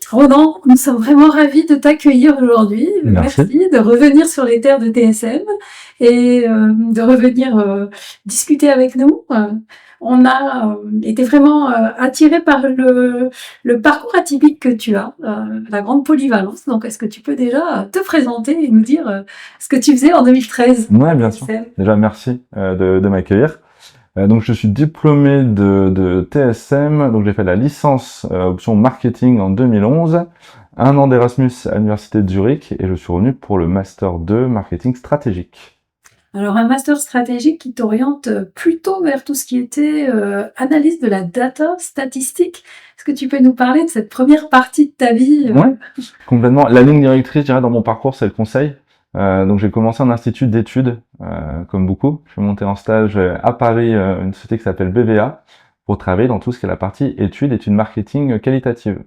Ronan, nous sommes vraiment ravis de t'accueillir aujourd'hui. Merci. Merci de revenir sur les terres de TSM et de revenir discuter avec nous. On a été vraiment attirés par le parcours atypique que tu as, la grande polyvalence. Donc, est-ce que tu peux déjà te présenter et nous dire ce que tu faisais en 2013? Ouais, bien sûr. Déjà, merci de m'accueillir. Donc, je suis diplômé de TSM. Donc, j'ai fait la licence option marketing en 2011, un an d'Erasmus à l'université de Zurich, et je suis revenu pour le master 2 marketing stratégique. Alors, un master stratégique qui t'oriente plutôt vers tout ce qui était analyse de la data statistique. Est-ce que tu peux nous parler de cette première partie de ta vie? Ouais, complètement. La ligne directrice, je dirais, dans mon parcours, c'est le conseil. Donc j'ai commencé en institut d'études, comme beaucoup. Je suis monté en stage à Paris, une société qui s'appelle BVA, pour travailler dans tout ce qui est la partie études marketing qualitative.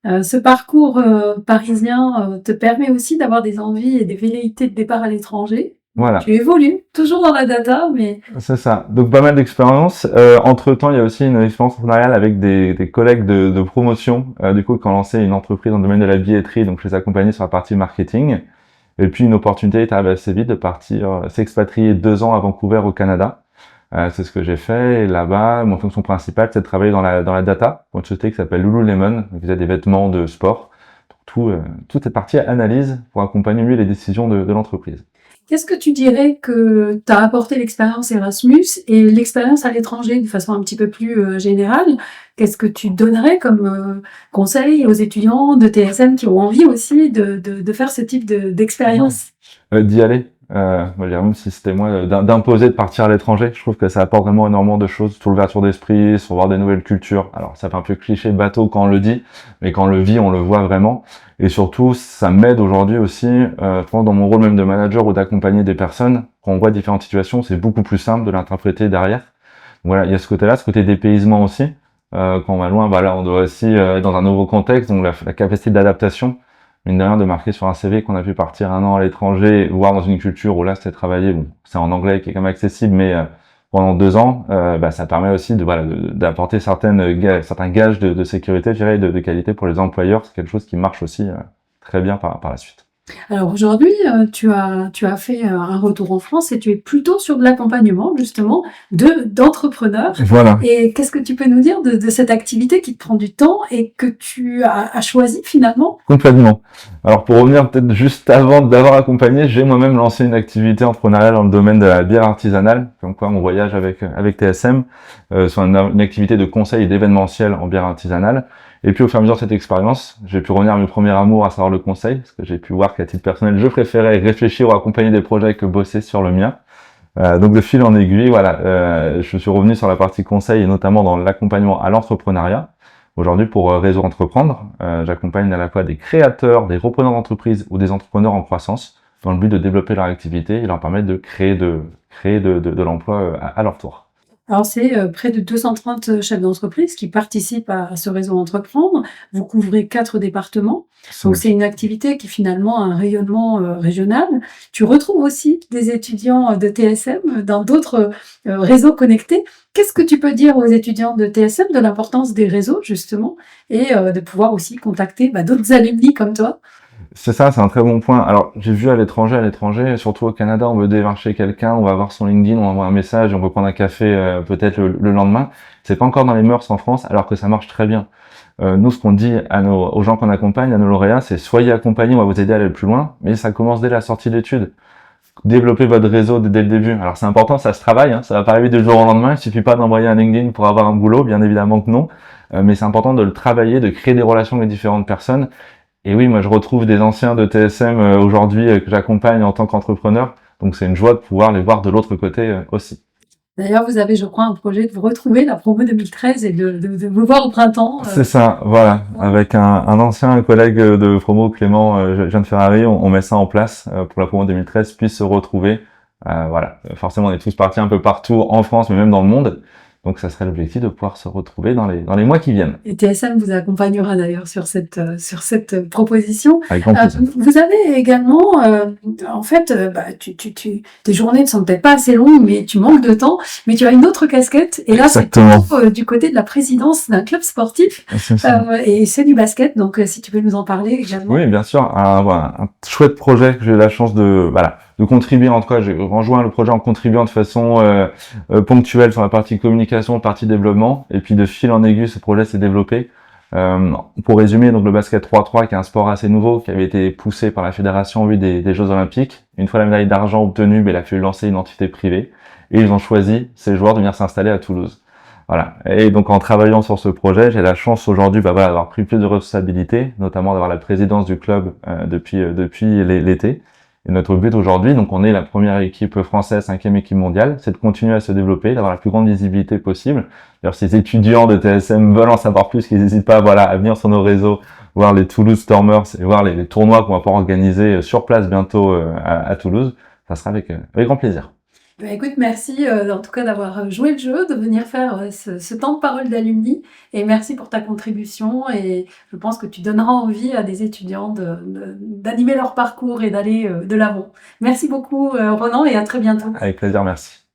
Ce parcours parisien te permet aussi d'avoir des envies et des velléités de départ à l'étranger. Voilà. Tu évolues, toujours dans la data, mais... C'est ça. Donc pas mal d'expériences. Entre-temps, il y a aussi une expérience entrepreneuriale avec des collègues de promotion, du coup, qui ont lancé une entreprise dans le domaine de la billetterie, donc je les accompagnais sur la partie marketing. Et puis une opportunité est arrivée assez vite de partir s'expatrier 2 ans à Vancouver au Canada. C'est ce que j'ai fait. Et là-bas, mon fonction principale, c'est de travailler dans la data pour une société qui s'appelle Lululemon, qui faisait des vêtements de sport. Donc toute cette partie analyse pour accompagner mieux les décisions de l'entreprise. Qu'est-ce que tu dirais que t'as apporté l'expérience Erasmus et l'expérience à l'étranger de façon un petit peu plus générale? Qu'est-ce que tu donnerais comme conseil aux étudiants de TSM qui ont envie aussi de faire ce type d'expérience? D'y aller. Moi, je dirais même si c'était moi, d'imposer de partir à l'étranger. Je trouve que ça apporte vraiment énormément de choses, sur l'ouverture d'esprit, sur voir des nouvelles cultures. Alors, ça fait un peu cliché bateau quand on le dit, mais quand on le vit, on le voit vraiment. Et surtout, ça m'aide aujourd'hui aussi, je pense dans mon rôle même de manager ou d'accompagner des personnes. Quand on voit différentes situations, c'est beaucoup plus simple de l'interpréter derrière. Voilà, il y a ce côté-là, ce côté dépaysement aussi. Quand on va loin, bah là, on doit aussi être dans un nouveau contexte, donc la capacité d'adaptation. Mine de rien, de marquer sur un CV qu'on a pu partir 1 an à l'étranger, voire dans une culture où là, c'était travaillé, bon, c'est en anglais qui est quand même accessible, mais pendant 2 ans, ça permet aussi d'apporter certains gages de sécurité, je dirais, de qualité pour les employeurs. C'est quelque chose qui marche aussi très bien par la suite. Alors aujourd'hui, tu as fait un retour en France et tu es plutôt sur de l'accompagnement justement d'entrepreneurs. Voilà. Et qu'est-ce que tu peux nous dire de cette activité qui te prend du temps et que tu as choisi finalement? Complètement. Alors pour revenir peut-être juste avant d'avoir accompagné, j'ai moi-même lancé une activité entrepreneuriale dans le domaine de la bière artisanale, comme quoi mon voyage avec TSM, sur une activité de conseil et d'événementiel en bière artisanale. Et puis au fur et à mesure de cette expérience, j'ai pu revenir à mes premiers amours, à savoir le conseil, parce que j'ai pu voir qu'à titre personnel, je préférais réfléchir ou accompagner des projets que bosser sur le mien. Donc de fil en aiguille, voilà, je suis revenu sur la partie conseil et notamment dans l'accompagnement à l'entrepreneuriat. Aujourd'hui, pour Réseau Entreprendre, j'accompagne à la fois des créateurs, des repreneurs d'entreprise ou des entrepreneurs en croissance dans le but de développer leur activité et leur permettre de créer de l'emploi à leur tour. Alors, c'est près de 230 chefs d'entreprise qui participent à ce réseau Entreprendre. Vous couvrez 4 départements. Donc, c'est une activité qui finalement a un rayonnement régional. Tu retrouves aussi des étudiants de TSM dans d'autres réseaux connectés. Qu'est-ce que tu peux dire aux étudiants de TSM de l'importance des réseaux, justement, et de pouvoir aussi contacter d'autres alumni comme toi? C'est ça, c'est un très bon point. Alors, j'ai vu à l'étranger, surtout au Canada, on veut démarcher quelqu'un, on va voir son LinkedIn, on envoie un message, on peut prendre un café peut-être le lendemain. C'est pas encore dans les mœurs en France, alors que ça marche très bien. Nous, ce qu'on dit aux gens qu'on accompagne, à nos lauréats, c'est soyez accompagnés, on va vous aider à aller plus loin, mais ça commence dès la sortie d'études. Développez votre réseau dès le début. Alors c'est important, ça se travaille, ça va pas arriver du jour au lendemain, il suffit pas d'envoyer un LinkedIn pour avoir un boulot, bien évidemment que non, mais c'est important de le travailler, de créer des relations avec différentes personnes. Et oui, moi je retrouve des anciens de TSM aujourd'hui que j'accompagne en tant qu'entrepreneur, donc c'est une joie de pouvoir les voir de l'autre côté aussi. D'ailleurs, vous avez, je crois, un projet de vous retrouver, la promo 2013, et de vous voir au printemps. C'est ça, voilà. Avec un ancien collègue de promo, Clément Jeanne Ferrari, on met ça en place pour la promo 2013, puisse se retrouver. Voilà. Forcément, on est tous partis un peu partout en France, mais même dans le monde. Donc ça serait l'objectif de pouvoir se retrouver dans les mois qui viennent. Et TSM vous accompagnera d'ailleurs sur cette proposition. Avec grand plaisir. Vous avez également, en fait, tes journées ne sont peut-être pas assez longues, mais tu manques de temps, mais tu as une autre casquette. Et là, c'est du côté de la présidence d'un club sportif, et c'est du basket. Donc, si tu peux nous en parler également. Oui, bien sûr. Un chouette projet que j'ai eu la chance de contribuer. En tout cas, j'ai rejoint le projet en contribuant de façon ponctuelle sur la partie communication, partie développement, et puis de fil en aiguille, ce projet s'est développé. Pour résumer, donc le basket 3-3, qui est un sport assez nouveau, qui avait été poussé par la fédération en vue des Jeux Olympiques. Une fois la médaille d'argent obtenue, il a fallu lancer une entité privée, et ils ont choisi ces joueurs de venir s'installer à Toulouse. Voilà. Et donc en travaillant sur ce projet, j'ai la chance aujourd'hui d'avoir pris plus de responsabilités, notamment d'avoir la présidence du club depuis l'été. Et notre but aujourd'hui, donc on est la première équipe française, 5e équipe mondiale, c'est de continuer à se développer, d'avoir la plus grande visibilité possible. D'ailleurs, si les étudiants de TSM veulent en savoir plus, qu'ils n'hésitent pas à venir sur nos réseaux, voir les Toulouse Stormers et voir les tournois qu'on va pouvoir organiser sur place bientôt à Toulouse. Ça sera avec grand plaisir. Écoute, merci en tout cas d'avoir joué le jeu, de venir faire ce temps de parole d'alumni, et merci pour ta contribution, et je pense que tu donneras envie à des étudiants d'animer leur parcours et d'aller de l'avant. Merci beaucoup Ronan, et à très bientôt. Avec plaisir, merci.